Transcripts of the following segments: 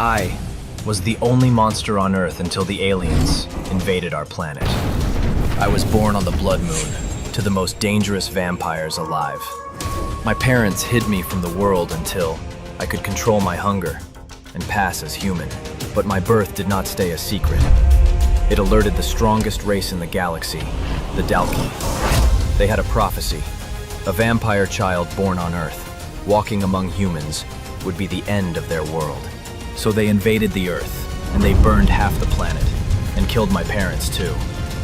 I was the only monster on Earth until the aliens invaded our planet. I was born on the Blood Moon to the most dangerous vampires alive. My parents hid me from the world until I could control my hunger and pass as human. But my birth did not stay a secret. It alerted the strongest race in the galaxy, the Dalkee. They had a prophecy. A vampire child born on Earth, walking among humans, would be the end of their world. So they invaded the Earth, and they burned half the planet, and killed my parents too.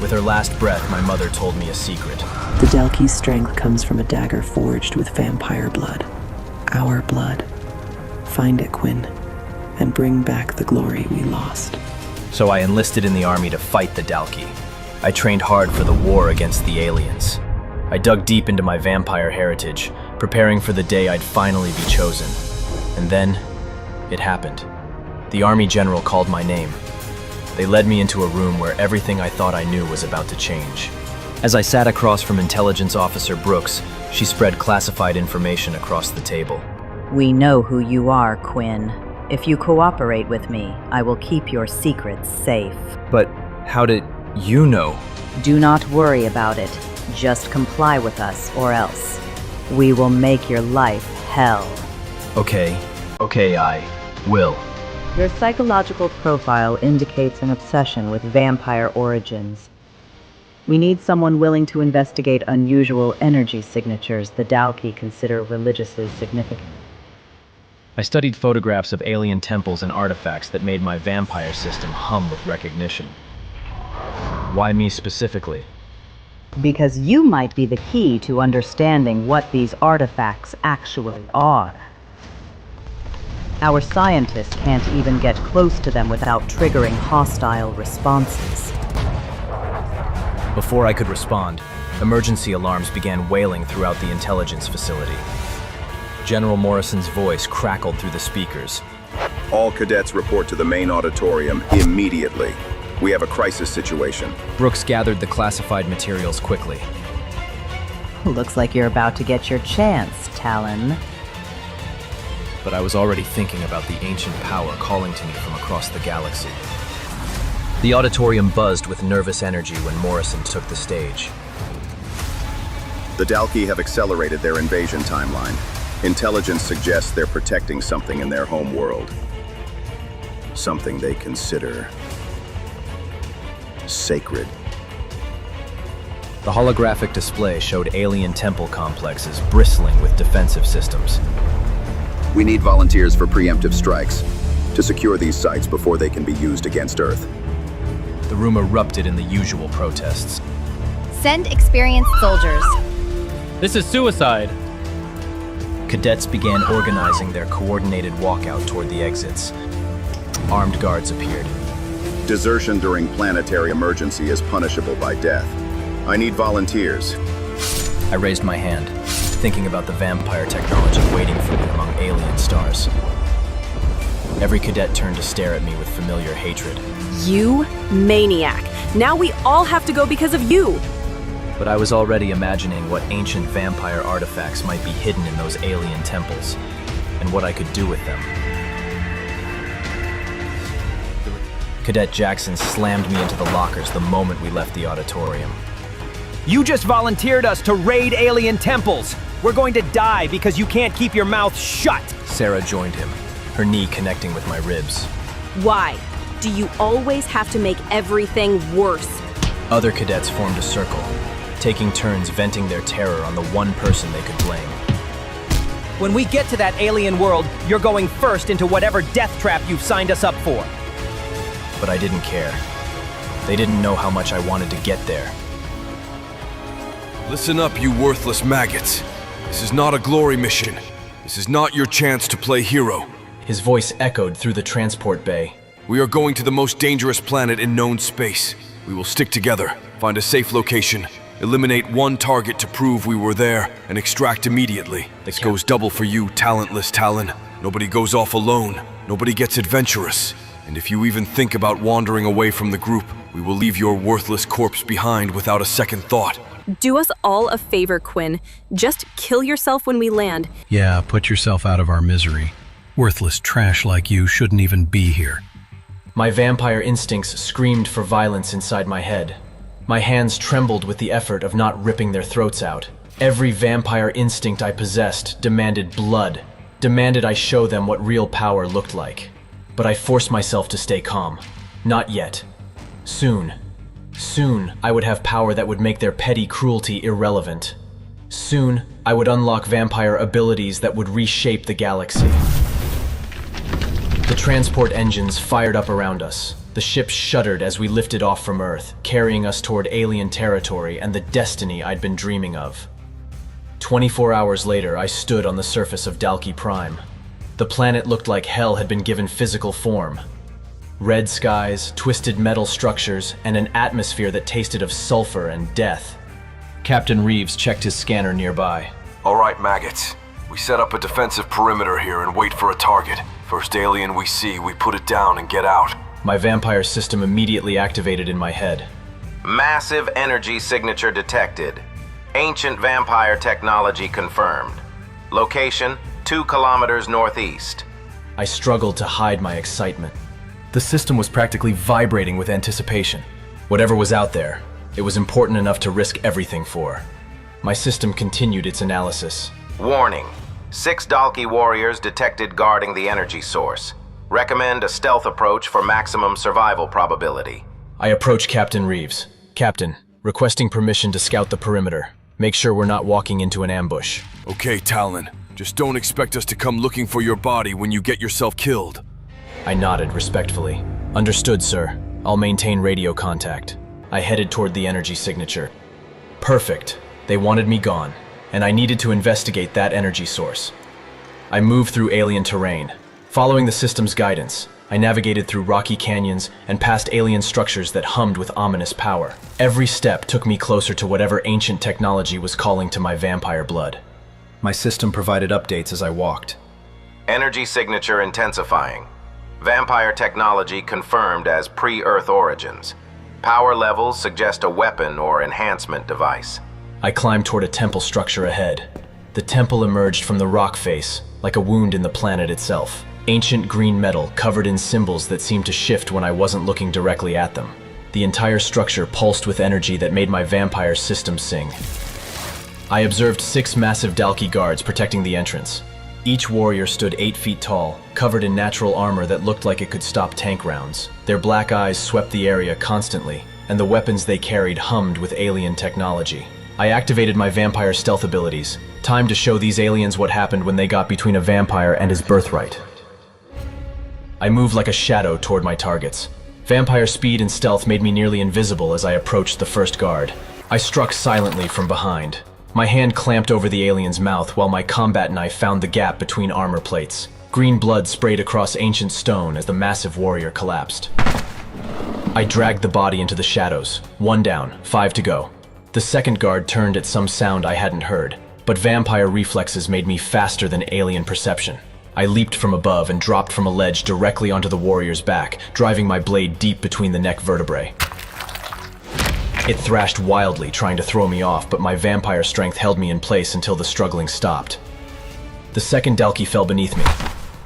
With her last breath, my mother told me a secret. The Dalkee's strength comes from a dagger forged with vampire blood. Our blood. Find it, Quinn, and bring back the glory we lost. So I enlisted in the army to fight the Dalkee. I trained hard for the war against the aliens. I dug deep into my vampire heritage, preparing for the day I'd finally be chosen. And then, it happened. The army general called my name. They led me into a room where everything I thought I knew was about to change. As I sat across from Intelligence Officer Brooks, she spread classified information across the table. We know who you are, Quinn. If you cooperate with me, I will keep your secrets safe. But how did you know? Do not worry about it. Just comply with us, or else. We will make your life hell. Okay, I will. Your psychological profile indicates an obsession with vampire origins. We need someone willing to investigate unusual energy signatures the Dalkee consider religiously significant. I studied photographs of alien temples and artifacts that made my vampire system hum with recognition. Why me specifically? Because you might be the key to understanding what these artifacts actually are. Our scientists can't even get close to them without triggering hostile responses. Before I could respond, emergency alarms began wailing throughout the intelligence facility. General Morrison's voice crackled through the speakers. All cadets report to the main auditorium immediately. We have a crisis situation. Brooks gathered the classified materials quickly. Looks like you're about to get your chance, Talon. But I was already thinking about the ancient power calling to me from across the galaxy. The auditorium buzzed with nervous energy when Morrison took the stage. The Dalkee have accelerated their invasion timeline. Intelligence suggests they're protecting something in their home world. Something they consider sacred. The holographic display showed alien temple complexes bristling with defensive systems. We need volunteers for preemptive strikes to secure these sites before they can be used against Earth. The room erupted in the usual protests. Send experienced soldiers. This is suicide. Cadets began organizing their coordinated walkout toward the exits. Armed guards appeared. Desertion during planetary emergency is punishable by death. I need volunteers. I raised my hand, thinking about the vampire technology waiting for me among alien stars. Every cadet turned to stare at me with familiar hatred. You maniac. Now we all have to go because of you. But I was already imagining what ancient vampire artifacts might be hidden in those alien temples, and what I could do with them. Cadet Jackson slammed me into the lockers the moment we left the auditorium. You just volunteered us to raid alien temples. We're going to die because you can't keep your mouth shut. Sarah joined him, her knee connecting with my ribs. Why? Do you always have to make everything worse? Other cadets formed a circle, taking turns venting their terror on the one person they could blame. When we get to that alien world, you're going first into whatever death trap you've signed us up for. But I didn't care. They didn't know how much I wanted to get there. Listen up, you worthless maggots. This is not a glory mission. This is not your chance to play hero. His voice echoed through the transport bay. We are going to the most dangerous planet in known space. We will stick together, find a safe location, eliminate one target to prove we were there, and extract immediately. This goes double for you, talentless Talon. Nobody goes off alone. Nobody gets adventurous. And if you even think about wandering away from the group, we will leave your worthless corpse behind without a second thought. Do us all a favor, Quinn. Just kill yourself when we land. Yeah, put yourself out of our misery. Worthless trash like you shouldn't even be here. My vampire instincts screamed for violence inside my head. My hands trembled with the effort of not ripping their throats out. Every vampire instinct I possessed demanded blood, demanded I show them what real power looked like. But I forced myself to stay calm. Not yet. Soon I would have power that would make their petty cruelty irrelevant. Soon, I would unlock vampire abilities that would reshape the galaxy. The transport engines fired up around us. The ship shuddered as we lifted off from Earth, carrying us toward alien territory and the destiny I'd been dreaming of. 24 hours later, I stood on the surface of Dalkee Prime. The planet looked like hell had been given physical form. Red skies, twisted metal structures, and an atmosphere that tasted of sulfur and death. Captain Reeves checked his scanner nearby. All right, maggots. We set up a defensive perimeter here and wait for a target. First alien we see, we put it down and get out. My vampire system immediately activated in my head. Massive energy signature detected. Ancient vampire technology confirmed. Location, 2 kilometers northeast. I struggled to hide my excitement. The system was practically vibrating with anticipation. Whatever was out there, it was important enough to risk everything for. My system continued its analysis. Warning. 6 Dalkee warriors detected guarding the energy source. Recommend a stealth approach for maximum survival probability. I approached Captain Reeves. Captain, requesting permission to scout the perimeter. Make sure we're not walking into an ambush. Okay, Talon. Just don't expect us to come looking for your body when you get yourself killed. I nodded respectfully. Understood, sir. I'll maintain radio contact. I headed toward the energy signature. Perfect. They wanted me gone, and I needed to investigate that energy source. I moved through alien terrain. Following the system's guidance, I navigated through rocky canyons and past alien structures that hummed with ominous power. Every step took me closer to whatever ancient technology was calling to my vampire blood. My system provided updates as I walked. Energy signature intensifying. Vampire technology confirmed as pre-Earth origins. Power levels suggest a weapon or enhancement device. I climbed toward a temple structure ahead. The temple emerged from the rock face, like a wound in the planet itself. Ancient green metal covered in symbols that seemed to shift when I wasn't looking directly at them. The entire structure pulsed with energy that made my vampire system sing. I observed 6 massive Dalkee guards protecting the entrance. Each warrior stood 8 feet tall, covered in natural armor that looked like it could stop tank rounds. Their black eyes swept the area constantly, and the weapons they carried hummed with alien technology. I activated my vampire stealth abilities. Time to show these aliens what happened when they got between a vampire and his birthright. I moved like a shadow toward my targets. Vampire speed and stealth made me nearly invisible as I approached the first guard. I struck silently from behind. My hand clamped over the alien's mouth while my combat knife found the gap between armor plates. Green blood sprayed across ancient stone as the massive warrior collapsed. I dragged the body into the shadows. 1 down, 5 to go. The second guard turned at some sound I hadn't heard, but vampire reflexes made me faster than alien perception. I leaped from above and dropped from a ledge directly onto the warrior's back, driving my blade deep between the neck vertebrae. It thrashed wildly, trying to throw me off, but my vampire strength held me in place until the struggling stopped. The second Dalkee fell beneath me.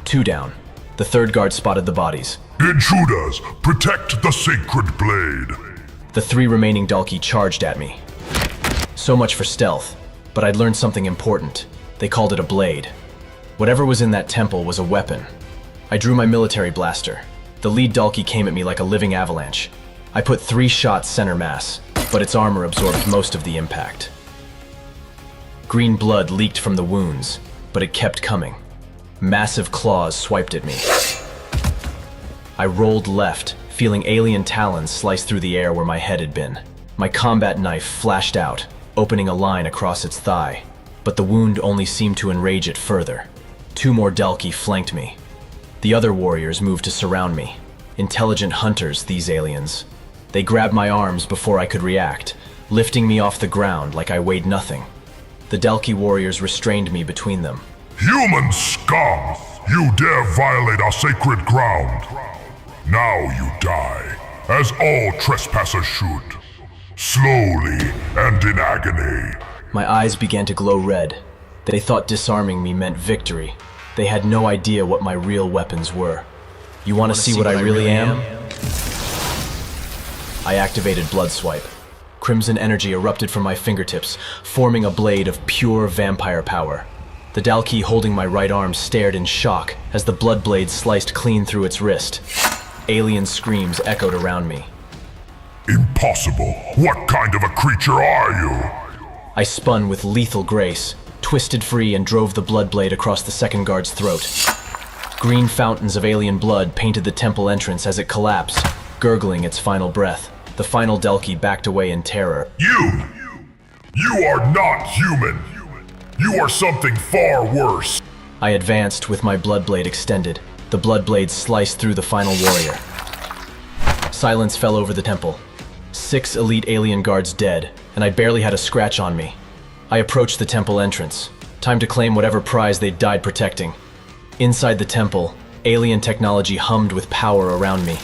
2 down. The third guard spotted the bodies. Intruders, protect the sacred blade. The 3 remaining Dalkee charged at me. So much for stealth, but I'd learned something important. They called it a blade. Whatever was in that temple was a weapon. I drew my military blaster. The lead Dalkee came at me like a living avalanche. I put 3 shots center mass, but its armor absorbed most of the impact. Green blood leaked from the wounds, but it kept coming. Massive claws swiped at me. I rolled left, feeling alien talons slice through the air where my head had been. My combat knife flashed out, opening a line across its thigh, but the wound only seemed to enrage it further. 2 more Dalkee flanked me. The other warriors moved to surround me. Intelligent hunters, these aliens. They grabbed my arms before I could react, lifting me off the ground like I weighed nothing. The Dalkee warriors restrained me between them. Human scum! You dare violate our sacred ground! Now you die, as all trespassers should. Slowly and in agony. My eyes began to glow red. They thought disarming me meant victory. They had no idea what my real weapons were. You want to see what I really am? I activated Blood Swipe. Crimson energy erupted from my fingertips, forming a blade of pure vampire power. The Dalkee holding my right arm stared in shock as the blood blade sliced clean through its wrist. Alien screams echoed around me. Impossible! What kind of a creature are you? I spun with lethal grace, twisted free and drove the blood blade across the second guard's throat. Green fountains of alien blood painted the temple entrance as it collapsed, gurgling its final breath. The final Dalkee backed away in terror. You are not human! You are something far worse! I advanced with my blood blade extended. The blood blade sliced through the final warrior. Silence fell over the temple. 6 elite alien guards dead, and I barely had a scratch on me. I approached the temple entrance. Time to claim whatever prize they'd died protecting. Inside the temple, alien technology hummed with power around me.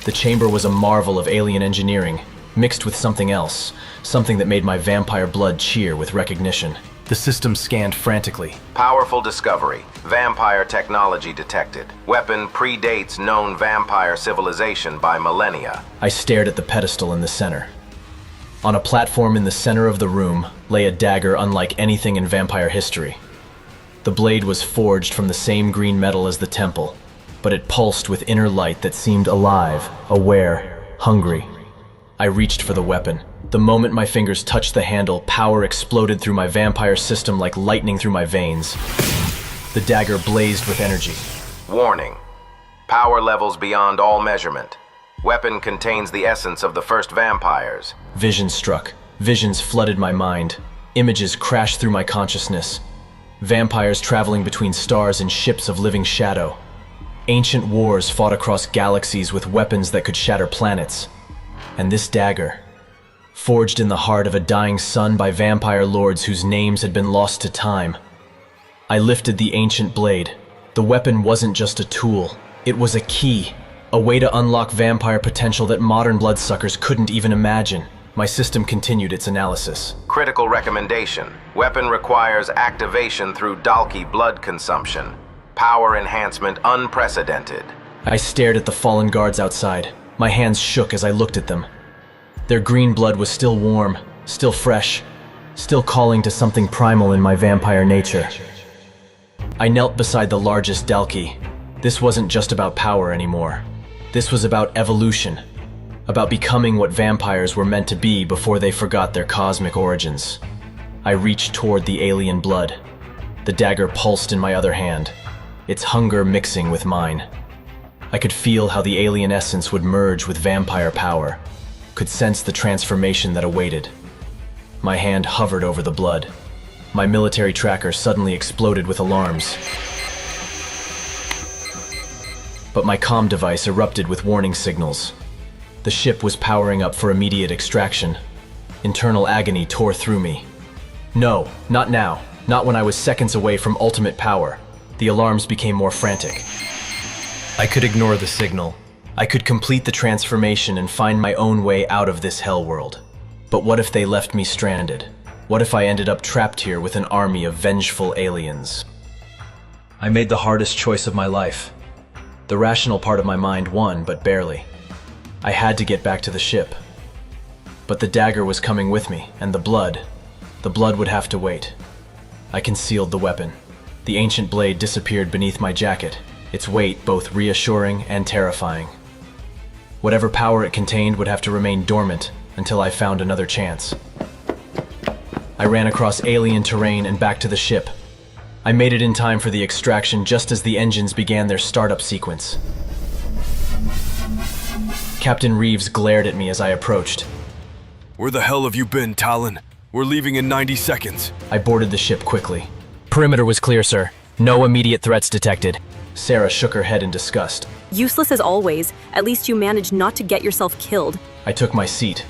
The chamber was a marvel of alien engineering, mixed with something else, something that made my vampire blood cheer with recognition. The system scanned frantically. Powerful discovery. Vampire technology detected. Weapon predates known vampire civilization by millennia. I stared at the pedestal in the center. On a platform in the center of the room lay a dagger unlike anything in vampire history. The blade was forged from the same green metal as the temple, but it pulsed with inner light that seemed alive, aware, hungry. I reached for the weapon. The moment my fingers touched the handle, power exploded through my vampire system like lightning through my veins. The dagger blazed with energy. Warning. Power levels beyond all measurement. Weapon contains the essence of the first vampires. Vision struck. Visions flooded my mind. Images crashed through my consciousness. Vampires traveling between stars in ships of living shadow. Ancient wars fought across galaxies with weapons that could shatter planets. And this dagger, forged in the heart of a dying sun by vampire lords whose names had been lost to time. I lifted the ancient blade. The weapon wasn't just a tool. It was a key, a way to unlock vampire potential that modern bloodsuckers couldn't even imagine. My system continued its analysis. Critical recommendation. Weapon requires activation through Dalkee blood consumption. Power enhancement unprecedented. I stared at the fallen guards outside. My hands shook as I looked at them. Their green blood was still warm, still fresh, still calling to something primal in my vampire nature. I knelt beside the largest Dalkee. This wasn't just about power anymore. This was about evolution, about becoming what vampires were meant to be before they forgot their cosmic origins. I reached toward the alien blood. The dagger pulsed in my other hand, its hunger mixing with mine. I could feel how the alien essence would merge with vampire power, could sense the transformation that awaited. My hand hovered over the blood. My military tracker suddenly exploded with alarms. But my comm device erupted with warning signals. The ship was powering up for immediate extraction. Internal agony tore through me. No, not now. Not when I was seconds away from ultimate power. The alarms became more frantic. I could ignore the signal. I could complete the transformation and find my own way out of this hell world. But what if they left me stranded? What if I ended up trapped here with an army of vengeful aliens? I made the hardest choice of my life. The rational part of my mind won, but barely. I had to get back to the ship. But the dagger was coming with me, and the blood would have to wait. I concealed the weapon. The ancient blade disappeared beneath my jacket, its weight both reassuring and terrifying. Whatever power it contained would have to remain dormant until I found another chance. I ran across alien terrain and back to the ship. I made it in time for the extraction just as the engines began their startup sequence. Captain Reeves glared at me as I approached. Where the hell have you been, Talon? We're leaving in 90 seconds. I boarded the ship quickly. Perimeter was clear, sir. No immediate threats detected. Sarah shook her head in disgust. Useless as always. At least you managed not to get yourself killed. I took my seat.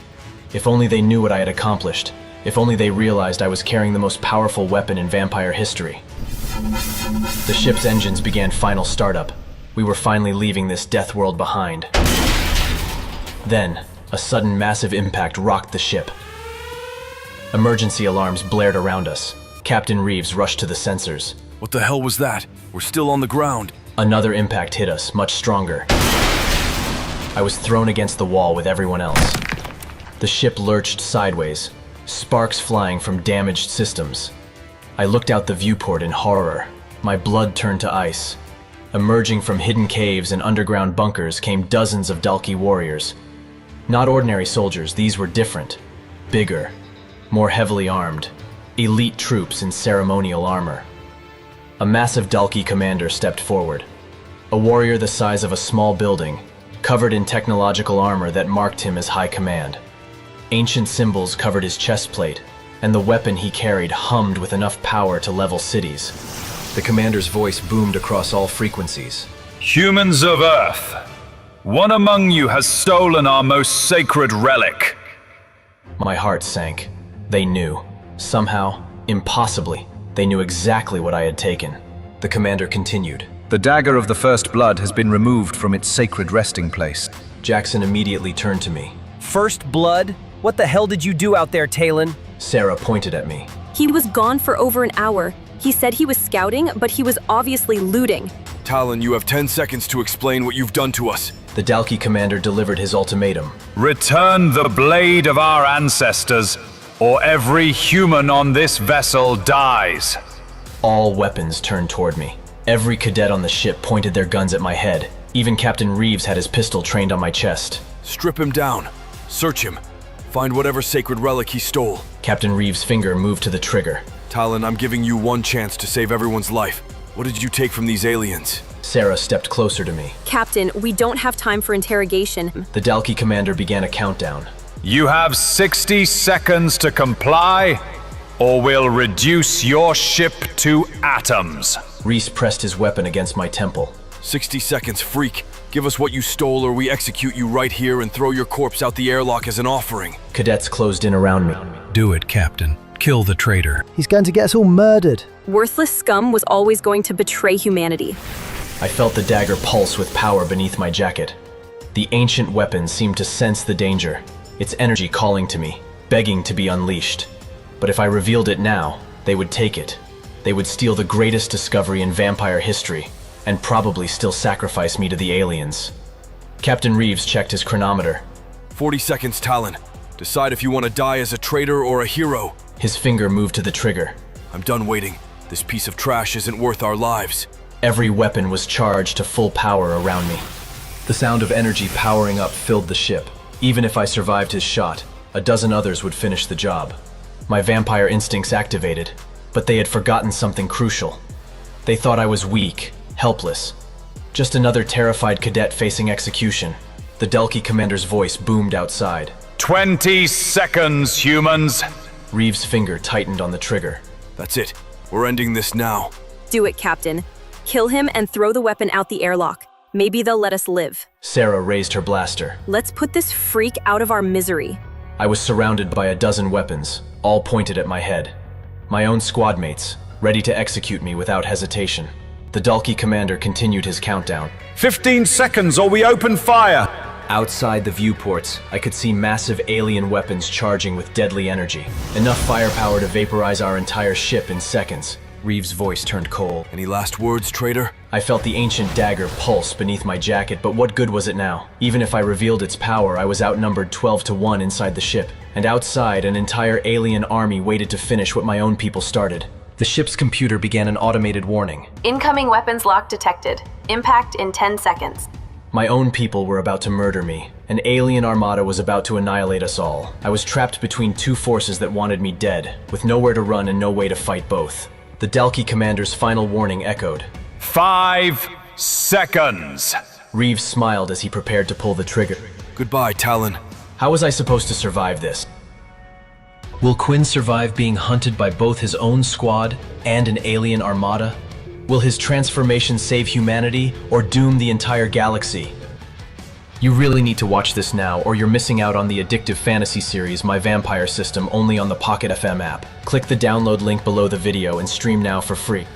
If only they knew what I had accomplished. If only they realized I was carrying the most powerful weapon in vampire history. The ship's engines began final startup. We were finally leaving this death world behind. Then, a sudden massive impact rocked the ship. Emergency alarms blared around us. Captain Reeves rushed to the sensors. What the hell was that? We're still on the ground. Another impact hit us, much stronger. I was thrown against the wall with everyone else. The ship lurched sideways, sparks flying from damaged systems. I looked out the viewport in horror. My blood turned to ice. Emerging from hidden caves and underground bunkers came dozens of Dalkee warriors. Not ordinary soldiers, these were different. Bigger, more heavily armed. Elite troops in ceremonial armor. A massive Dalkee commander stepped forward. A warrior the size of a small building, covered in technological armor that marked him as high command. Ancient symbols covered his chest plate, and the weapon he carried hummed with enough power to level cities. The commander's voice boomed across all frequencies. Humans of Earth, one among you has stolen our most sacred relic. My heart sank. They knew. Somehow, impossibly, they knew exactly what I had taken. The commander continued. The dagger of the First Blood has been removed from its sacred resting place. Jackson immediately turned to me. First Blood? What the hell did you do out there, Talon? Sarah pointed at me. He was gone for over an hour. He said he was scouting, but he was obviously looting. Talon, you have 10 seconds to explain what you've done to us. The Dalkee commander delivered his ultimatum. Return the blade of our ancestors, or every human on this vessel dies. All weapons turned toward me. Every cadet on the ship pointed their guns at my head. Even Captain Reeves had his pistol trained on my chest. Strip him down. Search him. Find whatever sacred relic he stole. Captain Reeves' finger moved to the trigger. Talon, I'm giving you one chance to save everyone's life. What did you take from these aliens? Sarah stepped closer to me. Captain, we don't have time for interrogation. The Dalkee commander began a countdown. You have 60 seconds to comply, or we'll reduce your ship to atoms. Reese pressed his weapon against my temple. 60 seconds, freak. Give us what you stole or we execute you right here and throw your corpse out the airlock as an offering. Cadets closed in around me. Do it, Captain. Kill the traitor. He's going to get us all murdered. Worthless scum was always going to betray humanity. I felt the dagger pulse with power beneath my jacket. The ancient weapon seemed to sense the danger, its energy calling to me, begging to be unleashed. But if I revealed it now, they would take it. They would steal the greatest discovery in vampire history, and probably still sacrifice me to the aliens. Captain Reeves checked his chronometer. 40 seconds, Talon. Decide if you want to die as a traitor or a hero. His finger moved to the trigger. I'm done waiting. This piece of trash isn't worth our lives. Every weapon was charged to full power around me. The sound of energy powering up filled the ship. Even if I survived his shot, a dozen others would finish the job. My vampire instincts activated, but they had forgotten something crucial. They thought I was weak, helpless. Just another terrified cadet facing execution. The Dalkee commander's voice boomed outside. 20 seconds, humans! Reeves' finger tightened on the trigger. That's it. We're ending this now. Do it, Captain. Kill him and throw the weapon out the airlock. Maybe they'll let us live. Sarah raised her blaster. Let's put this freak out of our misery. I was surrounded by a dozen weapons, all pointed at my head. My own squad mates, ready to execute me without hesitation. The Dalkee commander continued his countdown. 15 seconds or we open fire! Outside the viewports, I could see massive alien weapons charging with deadly energy. Enough firepower to vaporize our entire ship in seconds. Reeves' voice turned cold. Any last words, traitor? I felt the ancient dagger pulse beneath my jacket, but what good was it now? Even if I revealed its power, I was outnumbered 12-1 inside the ship. And outside, an entire alien army waited to finish what my own people started. The ship's computer began an automated warning. Incoming weapons lock detected. Impact in 10 seconds. My own people were about to murder me. An alien armada was about to annihilate us all. I was trapped between two forces that wanted me dead, with nowhere to run and no way to fight both. The Dalkee commander's final warning echoed. 5 seconds! Reeves smiled as he prepared to pull the trigger. Goodbye, Talon. How was I supposed to survive this? Will Quinn survive being hunted by both his own squad and an alien armada? Will his transformation save humanity or doom the entire galaxy? You really need to watch this now, or you're missing out on the addictive fantasy series My Vampire System only on the Pocket FM app. Click the download link below the video and stream now for free.